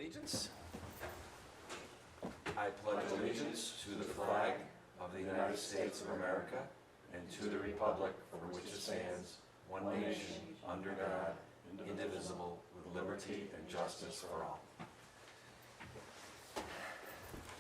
Allegiance. I pledge allegiance to the flag of the United States of America and to the republic for which it stands, one nation, under God, indivisible, with liberty and justice for all.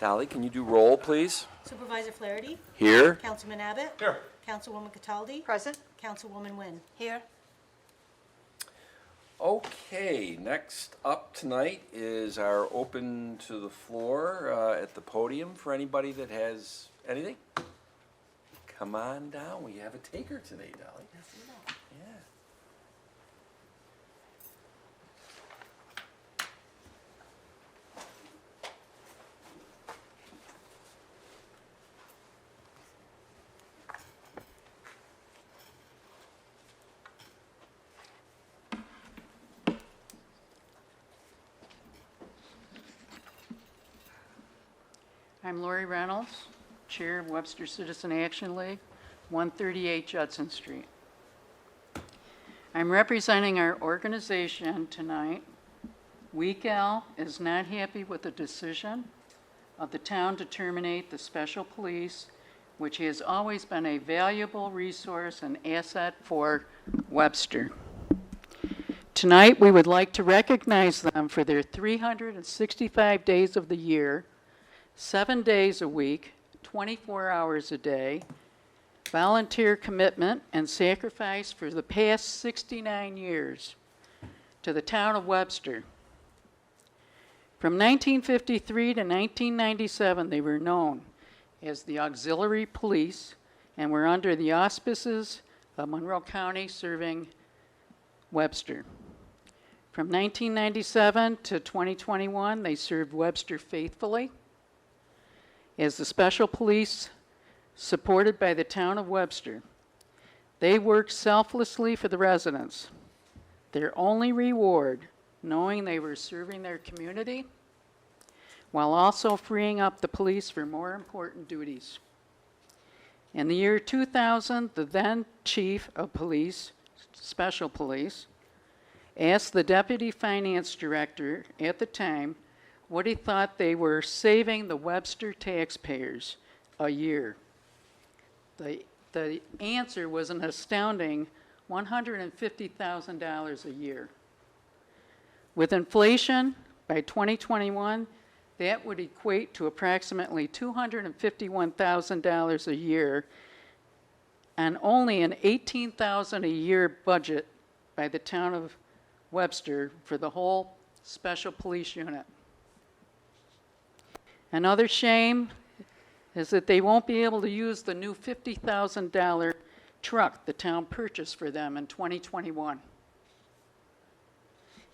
Dolly, can you do roll, please? Supervisor Flaherty. Here. Councilman Abbott. Here. Councilwoman Cataldi. Present. Councilwoman Wynn. Here. Okay, next up tonight is our open to the floor at the podium for anybody that has anything. Come on down, we have a taker today, Dolly. Yeah. I'm Lori Reynolds, Chair of Webster Citizen Action League, 138 Judson Street. I'm representing our organization tonight. WeCal is not happy with the decision of the town to terminate the special police, which has always been a valuable resource and asset for Webster. Tonight, we would like to recognize them for their 365 days of the year, 7 days a week, 24 hours a day, volunteer commitment and sacrifice for the past 69 years to the town of Webster. From 1953 to 1997, they were known as the Auxiliary Police and were under the auspices of Monroe County serving Webster. From 1997 to 2021, they served Webster faithfully as the special police supported by the town of Webster. They worked selflessly for the residents. Their only reward, knowing they were serving their community, while also freeing up the police for more important duties. In the year 2000, the then chief of police, special police, asked the deputy finance director at the time what he thought they were saving the Webster taxpayers a year. The answer was an astounding $150,000 a year. With inflation, by 2021, that would equate to approximately $251,000 a year and only an $18,000 a year budget by the town of Webster for the whole special police unit. Another shame is that they won't be able to use the new $50,000 truck the town purchased for them in 2021.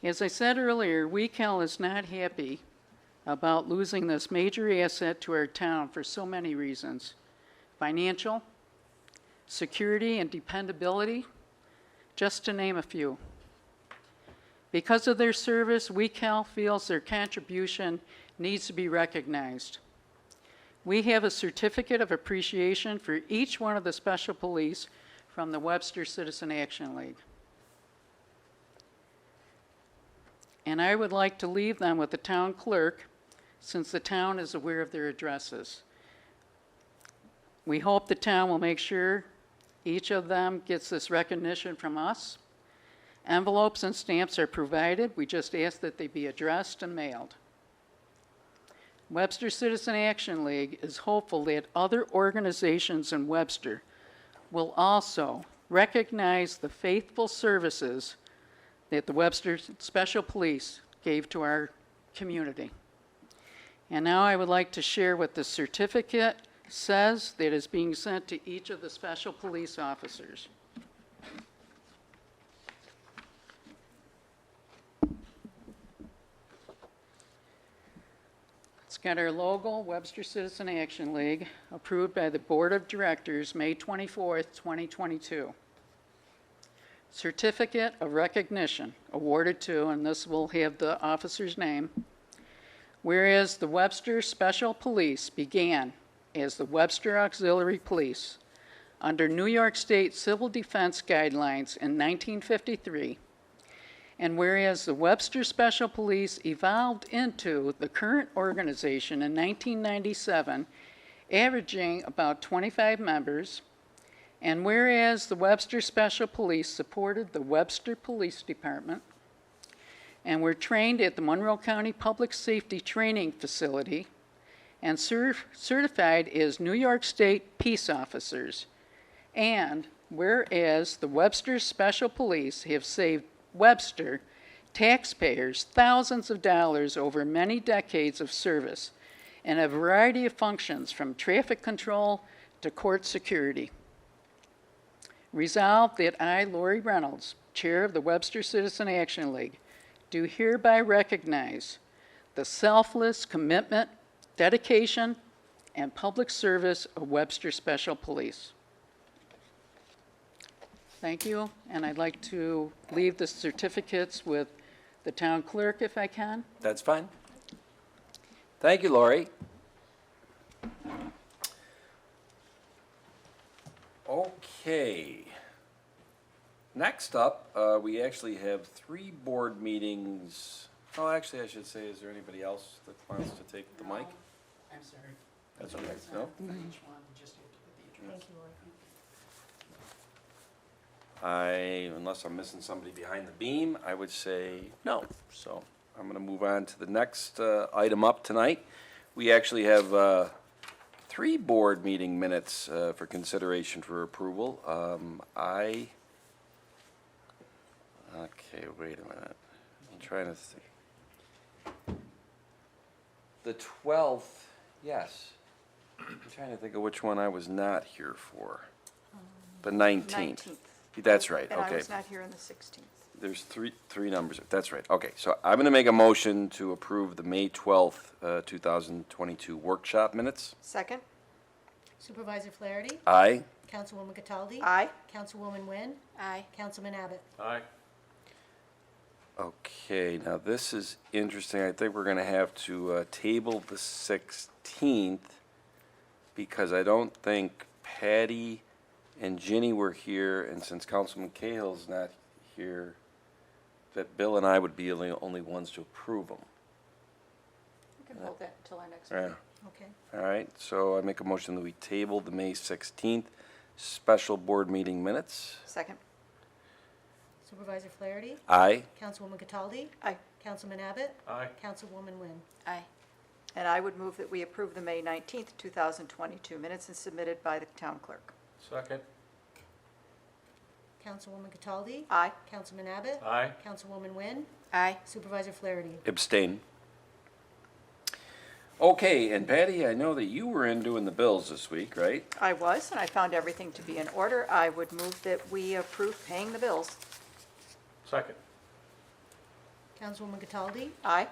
As I said earlier, WeCal is not happy about losing this major asset to our town for so many reasons: financial, security, and dependability, just to name a few. Because of their service, WeCal feels their contribution needs to be recognized. We have a certificate of appreciation for each one of the special police from the Webster Citizen Action League. And I would like to leave them with the town clerk, since the town is aware of their addresses. We hope the town will make sure each of them gets this recognition from us. Envelopes and stamps are provided. We just ask that they be addressed and mailed. Webster Citizen Action League is hopeful that other organizations in Webster will also recognize the faithful services that the Webster Special Police gave to our community. And now I would like to share what the certificate says that is being sent to each of the special police officers. It's got our logo, Webster Citizen Action League, approved by the Board of Directors May 24th, 2022. Certificate of recognition awarded to, and this will have the officer's name, whereas the Webster Special Police began as the Webster Auxiliary Police under New York State Civil Defense Guidelines in 1953 And whereas the Webster Special Police evolved into the current organization in 1997, averaging about 25 members, and whereas the Webster Special Police supported the Webster Police Department, and were trained at the Monroe County Public Safety Training Facility, and certified as New York State peace officers, and whereas the Webster Special Police have saved Webster taxpayers thousands of dollars over many decades of service in a variety of functions from traffic control to court security. Resolved that I, Lori Reynolds, Chair of the Webster Citizen Action League, do hereby recognize the selfless commitment, dedication, and public service of Webster Special Police. Thank you, and I'd like to leave the certificates with the town clerk if I can. That's fine. Thank you, Lori. Okay. Next up, we actually have 3 board meetings. Oh, actually, I should say, is there anybody else that wants to take the mic? I'm sorry. That's okay, no? Thank you, Lori. Unless I'm missing somebody behind the beam, I would say no. So I'm going to move on to the next item up tonight. We actually have 3 board meeting minutes for consideration for approval. Okay, wait a minute. I'm trying to think. The 12th, yes. I'm trying to think of which one I was not here for. The 19th. That's right, And I okay. was not here on the 16th. There's three numbers. That's right. Okay, so I'm going to make a motion to approve the May 12th, 2022 workshop minutes. Second? Supervisor Flaherty? Aye. Councilwoman Cataldi? Aye. Councilwoman Wynn? Aye. Councilman Abbott? Aye. Okay, now this is interesting. I think we're going to have to table the 16th because I don't think Patty and Ginny were here, and since Councilman Cahill's not here, that Bill and I would be the only ones to approve them. We can hold that until our next Yeah. meeting. Okay. All right, so I make a motion that we table the May 16th special board meeting minutes. Second? Supervisor Flaherty? Aye. Councilwoman Cataldi? Aye. Councilman Abbott? Aye. Councilwoman Wynn? Aye. And I would move that we approve the May 19th, 2022 minutes as submitted by the town clerk. Second. Councilwoman Cataldi? Aye. Councilman Abbott? Aye. Councilwoman Wynn? Aye. Supervisor Flaherty? Abstain. Okay, and Patty, I know that you were in doing the bills this week, right? I was, and I found everything to be in order. I would move that we approve paying the bills. Second. Councilwoman Cataldi? Aye.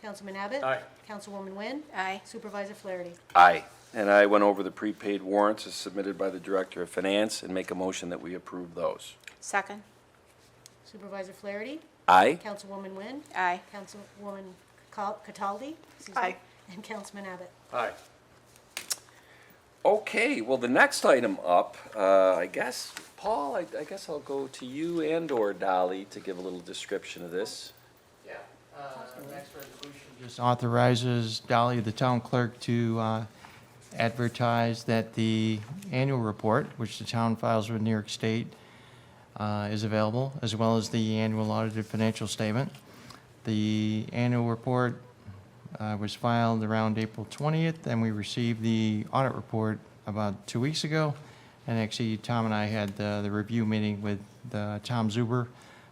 Councilman Abbott? Aye. Councilwoman Wynn? Aye. Supervisor Flaherty? Aye. And I went over the prepaid warrants as submitted by the Director of Finance and make a motion that we approve those. Second? Supervisor Flaherty? Aye. Councilwoman Wynn? Aye. Councilwoman Cataldi? Excuse me. Aye. And Councilman Abbott? Aye. Okay, well, the next item up, I guess, Paul, I guess I'll go to you and/or Dolly to give a little description of this. Yeah, next resolution just authorizes Dolly, the town clerk, to advertise that the annual report, which the town files with New York State, is available, as well as the annual audited financial statement. The annual report was filed around April 20th, and we received the audit report about 2 weeks ago. And actually, Tom and I had the review meeting with Tom Zuber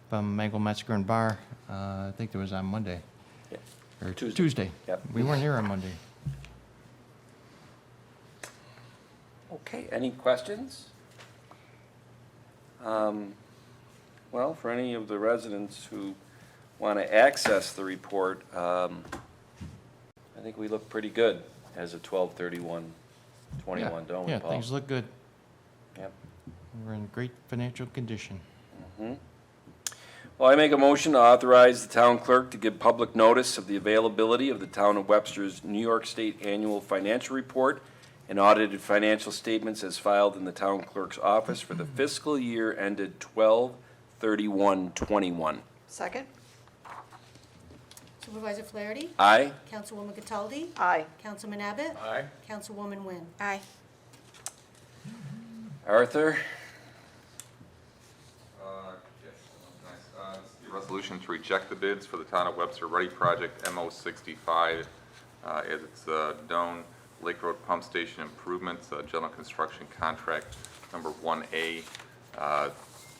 from Mangle Metzger and Bar. I think it was on Monday. Yeah. Or Tuesday. Tuesday. Yep. We weren't here on Monday. Okay, any questions? Well, for any of the residents who want to access the report, I think we look pretty good as of 12/31/21, don't we, Yeah, Paul? things look good. Yep. We're in great financial condition. Well, I make a motion to authorize the town clerk to give public notice of the availability of the town of Webster's New York State Annual Financial Report and audited financial statements as filed in the town clerk's office for the fiscal year ended 12/31/21. Second? Supervisor Flaherty? Aye. Councilwoman Cataldi? Aye. Councilman Abbott? Aye. Councilwoman Wynn? Aye. Arthur? Yes, nice. This is the resolution to reject the bids for the Town of Webster Ready Project MO65, as it's known, Lake Road Pump Station Improvements, General Construction Contract Number 1A.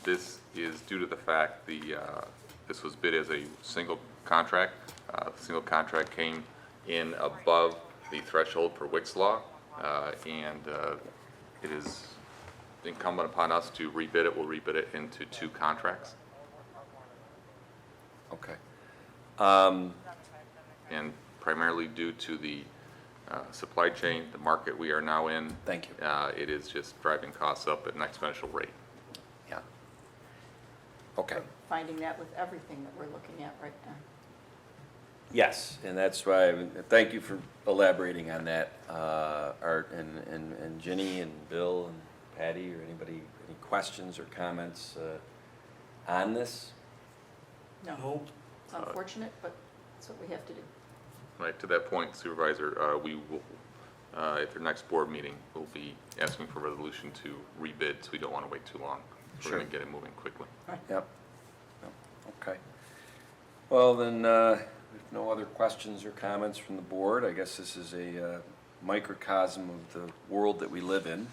This is due to the fact this was bid as a single contract. The single contract came in above the threshold for Wick's Law, and it is incumbent upon us to rebid it. We'll rebid it into 2 contracts. Okay. And primarily due to the supply chain, the market we are now in. Thank you. It is just driving costs up at an exponential rate. Yeah. Okay. Finding that with everything that we're looking at right now. Yes, and that's why, thank you for elaborating on that, Art, and Ginny, and Bill, and Patty, or anybody, any questions or comments on this? No. It's unfortunate, but that's what we have to do. Right, to that point, Supervisor, we will, at your next board meeting, we'll be asking for a resolution to rebid, so we don't want to wait too long. We're Sure. going to get it moving quickly. Yep. Yep. Okay. Well, then, if no other questions or comments from the board, I guess this is a microcosm of the world that we live in.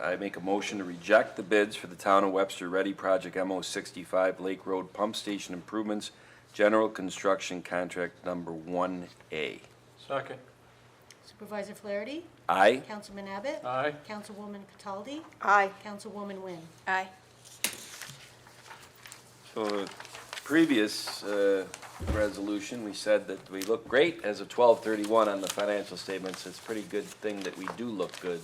I make a motion to reject the bids for the Town of Webster Ready Project MO65 Lake Road Pump Station Improvements, General Construction Contract Number 1A. Second. Supervisor Flaherty? Aye? Councilman Abbott? Aye. Councilwoman Cataldi? Aye. Councilwoman Wynn? Aye. So, previous resolution, we said that we look great as of 12/31 on the financial statements. It's a pretty good thing that we do look good,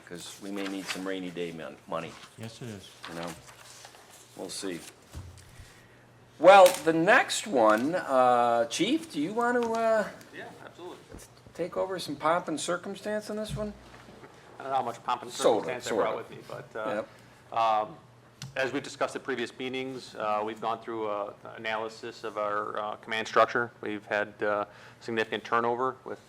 because we may need some rainy day money, Yes, it is. you know? We'll see. Well, the next one, Chief, do you want to Yeah, absolutely. take over some pomp and circumstance on this one? I don't know how much pomp and Sorta, circumstance I sorta. brought with me, but Yep. as we've discussed at previous meetings, we've gone through an analysis of our command structure. We've had significant turnover with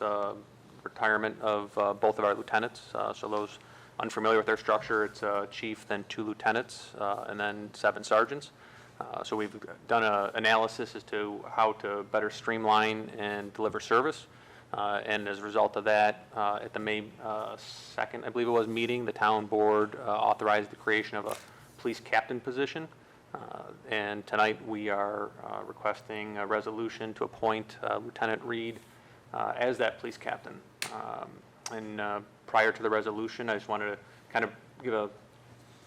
retirement of both of our lieutenants. So those unfamiliar with our structure, it's a chief, then 2 lieutenants, and then 7 sergeants. So we've done an analysis as to how to better streamline and deliver service. And as a result of that, at the May 2nd, I believe it was, meeting, the town board authorized the creation of a police captain position. And tonight, we are requesting a resolution to appoint Lieutenant Reed as that police captain. And prior to the resolution, I just wanted to kind of give an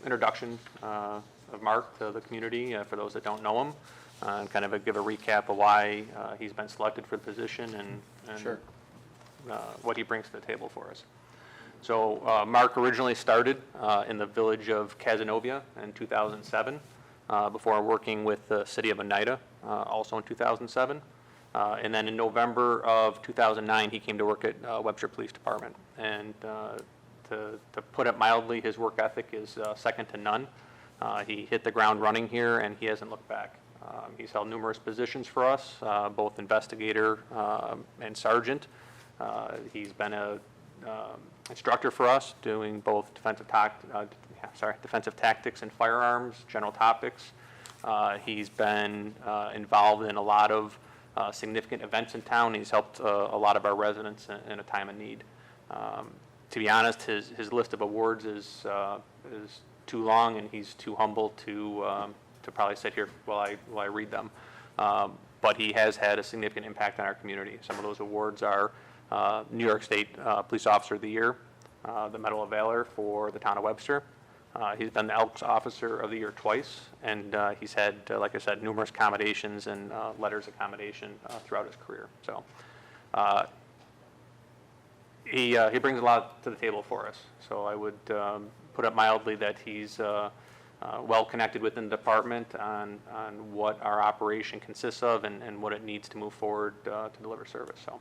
introduction of Mark to the community, for those that don't know him, and kind of give a recap of why he's been selected for the position and Sure. what he brings to the table for us. So Mark originally started in the village of Cazenovia in 2007, before working with the city of Oneida, also in 2007. And then in November of 2009, he came to work at Webster Police Department. And to put it mildly, his work ethic is second to none. He hit the ground running here, and he hasn't looked back. He's held numerous positions for us, both investigator and sergeant. He's been a instructor for us, doing both defensive tactics and firearms, general topics. He's been involved in a lot of significant events in town. He's helped a lot of our residents in a time of need. To be honest, his list of awards is too long, and he's too humble to probably sit here while I read them. But he has had a significant impact on our community. Some of those awards are New York State Police Officer of the Year, the Medal of Valor for the town of Webster. He's been the Elks Officer of the Year twice, and he's had, like I said, numerous commendations and letters of commendation throughout his career. So he brings a lot to the table for us. So I would put it mildly that he's well connected within the department on what our operation consists of and what it needs to move forward to deliver service. So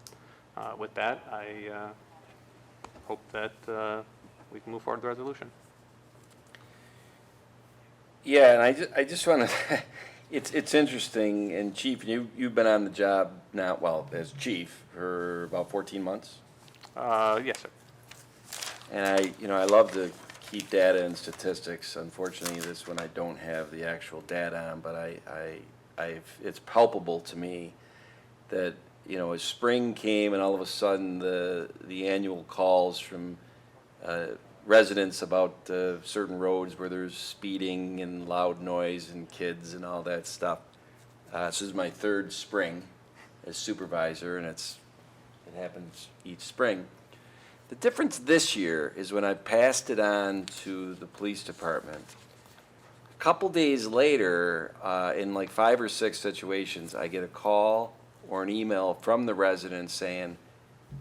with that, I hope that we can move forward with the resolution. Yeah, and I just want to, it's interesting, and Chief, you've been on the job now, well, as chief for about 14 months. Yes, sir. And I love to keep data and statistics. Unfortunately, this one I don't have the actual data on, but it's palpable to me that, as spring came and all of a sudden the annual calls from residents about certain roads where there's speeding and loud noise and kids and all that stuff. This is my third spring as supervisor, and it happens each spring. The difference this year is when I passed it on to the police department, a couple days later, in like 5 or 6 situations, I get a call or an email from the resident saying,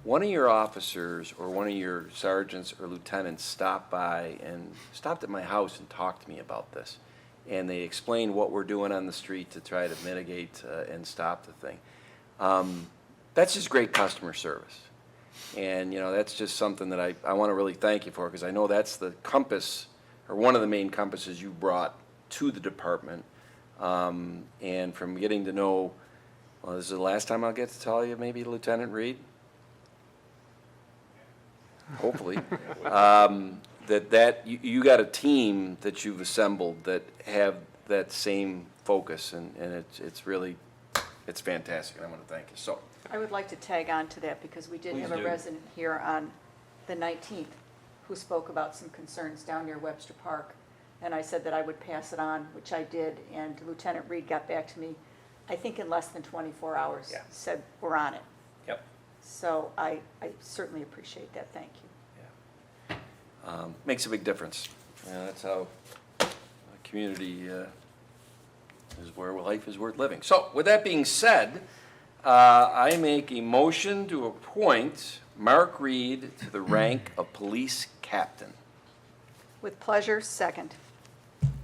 one of your officers or one of your sergeants or lieutenants stopped at my house and talked to me about this. And they explained what we're doing on the street to try to mitigate and stop the thing. That's just great customer service. And, that's just something that I want to really thank you for, because I know that's the compass, or one of the main compasses you brought to the department. And from getting to know, well, this is the last time I'll get to tell you, maybe Lieutenant Reed? Hopefully. You got a team that you've assembled that have that same focus, and it's really, it's fantastic. I want to thank you. So. I would like to tag on to that because we did Please have a do. resident here on the 19th who spoke about some concerns down near Webster Park. And I said that I would pass it on, which I did, and Lieutenant Reed got back to me, I think in less than 24 hours. Yeah. Said, we're on it. Yep. So I certainly appreciate that, thank you. Makes a big difference. That's how a community is where life is worth living. So, with that being said, I make a motion to appoint Mark Reed to the rank of police captain. With pleasure, second.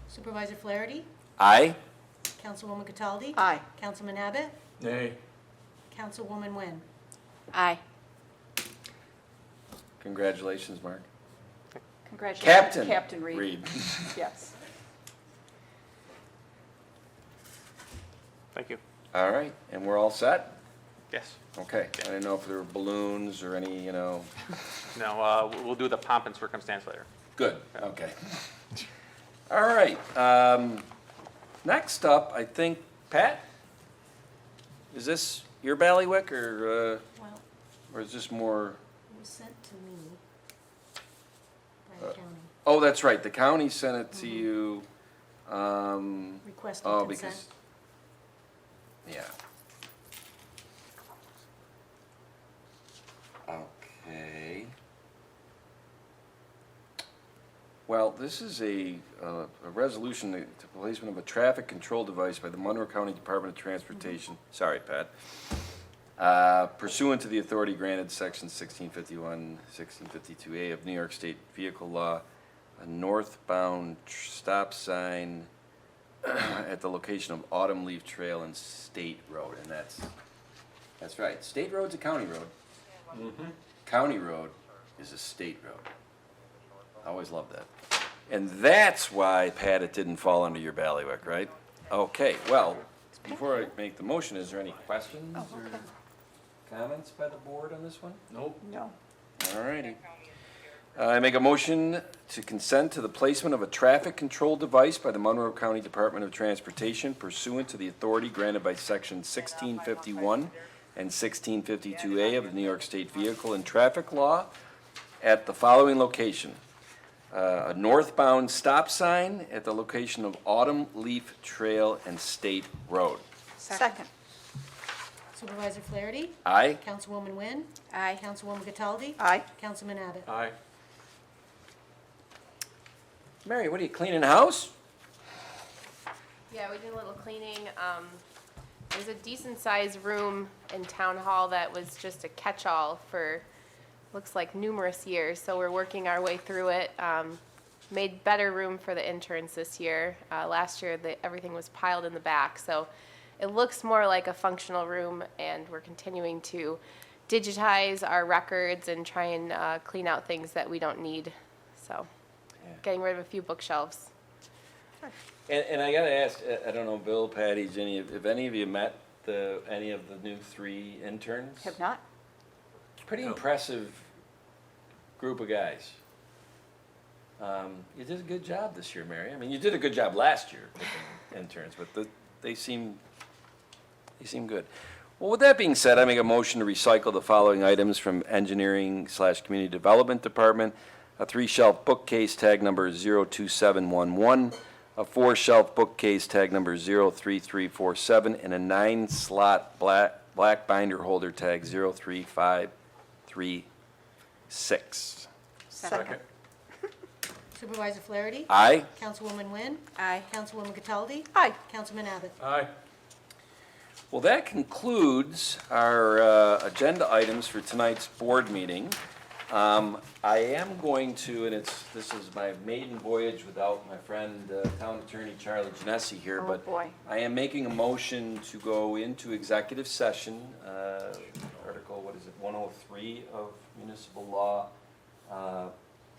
Supervisor Flaherty? Aye? Councilwoman Cataldi? Aye. Councilman Abbott? Nay. Councilwoman Wynn? Aye. Congratulations, Mark. Congratulations, Captain Reed. Reed. Yes. Thank you. All right, and we're all set? Yes. Okay, I didn't know if there were balloons or any, No, we'll do the pomp and circumstance later. Good, okay. All right, next up, I think, Pat? Is this your bailiwick, Well, or is this more? it was sent to me by the county, Oh, that's right, the county sent it to you, requesting oh, consent. because, yeah. Okay. Well, this is a resolution to placement of a traffic control device by the Monroe County Department of Transportation. Sorry, Pat. Pursuant to the authority granted section 1651, 1652A of New York State Vehicle Law, a northbound stop sign at the location of Autumn Leaf Trail and State Road, and that's right. State Road's a county road. County road is a state road. I always loved that. And that's why, Pat, it didn't fall under your bailiwick, right? Okay, well, before I make the motion, is there any questions or comments by the board on this one? No. All righty. I make a motion to consent to the placement of a traffic control device by the Monroe County Department of Transportation pursuant to the authority granted by section 1651 and 1652A of the New York State Vehicle and Traffic Law at the following location. A northbound stop sign at the location of Autumn Leaf Trail and State Road. Second. Supervisor Flaherty? Aye? Councilwoman Wynn? Aye. Councilwoman Cataldi? Aye. Councilman Abbott? Aye. Mary, what are you, cleaning house? Yeah, we did a little cleaning. There's a decent-sized room in Town Hall that was just a catch-all for, looks like numerous years, so we're working our way through it. Made better room for the interns this year. Last year, everything was piled in the back, so it looks more like a functional room, and we're continuing to digitize our records and try and clean out things that we don't need, so getting rid of a few bookshelves. And I gotta ask, I don't know, Bill, Patty, Jenny, have any of you met any of the new 3 interns? Have not? Pretty impressive group of guys. You did a good job this year, Mary. I mean, you did a good job last year with the interns, but they seem good. Well, with that being said, I make a motion to recycle the following items from Engineering/Community Development Department: a 3-shelf bookcase tag number 02711, a 4-shelf bookcase tag number 03347, and a 9-slot black binder holder tag 03536. Second. Supervisor Flaherty? Aye? Councilwoman Wynn? Aye. Councilwoman Cataldi? Aye. Councilman Abbott? Aye. Well, that concludes our agenda items for tonight's board meeting. I am going to, and this is my maiden voyage without my friend, Town Attorney Charlie Genesi here, Oh, but boy. I am making a motion to go into executive session, Article, 103 of municipal law,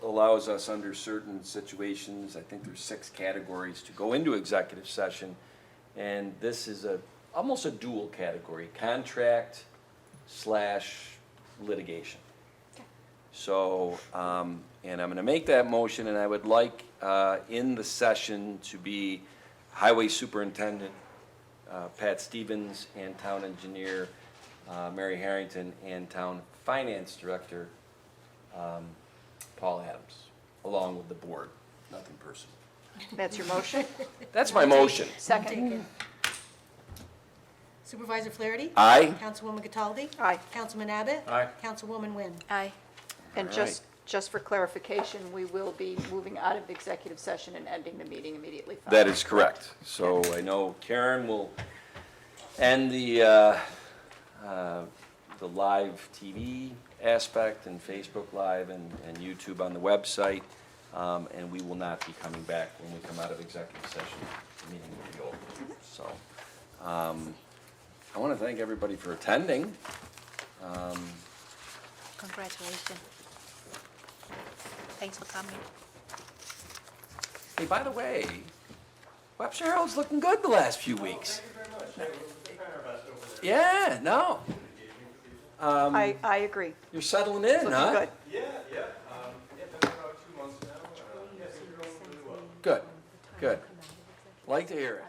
allows us under certain situations, I think there's 6 categories, to go into executive session. And this is almost a dual category, contract/litigation. So, and I'm gonna make that motion, and I would like, in the session to be Highway Superintendent, Pat Stevens, and Town Engineer, Mary Harrington, and Town Finance Director, Paul Adams, along with the board, nothing personal. That's your motion? That's my motion. Second. Supervisor Flaherty? Aye? Councilwoman Cataldi? Aye. Councilman Abbott? Aye. Councilwoman Wynn? Aye. And All right. just for clarification, we will be moving out of executive session and ending the meeting immediately following. That is correct. So I know Karen will end the live TV aspect and Facebook Live and YouTube on the website, and we will not be coming back when we come out of executive session. The meeting will be over. So, I want to thank everybody for attending. Congratulations. Thanks for coming. Hey, by the way, Webster Herald's looking good the last few weeks. Yeah, no. I agree. You're settling in, Looking huh? good. Yeah, been about 2 months now. Yes, you're going really well. Good. Like to hear it.